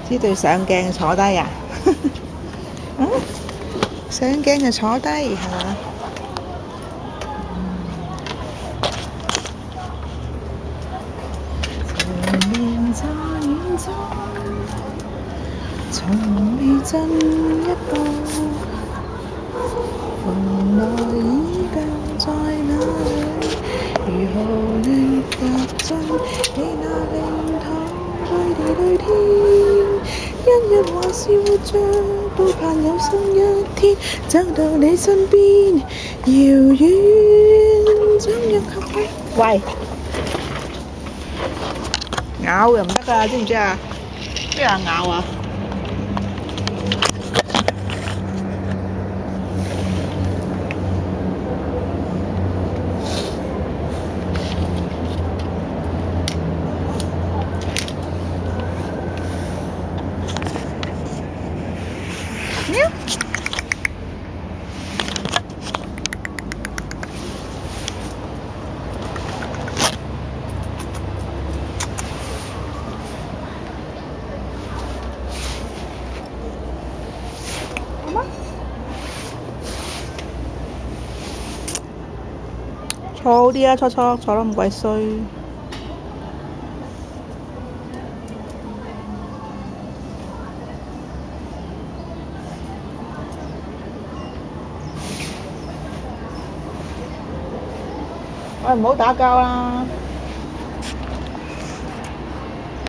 呢對上鏡坐低啊？嗯，上鏡就坐低係嘛？前面在遠方，從未進一步，蓬萊依舊在那裏，如何能踏進你那領土？對地對天，一日還是活着，都盼有生一天走到你身邊，遙遠怎樣及你？喂，咬又唔得㗎，知唔知啊？邊有人咬啊？喵！好嗎？坐好啲啊，初坐得咁鬼衰。喂，唔好打交啦！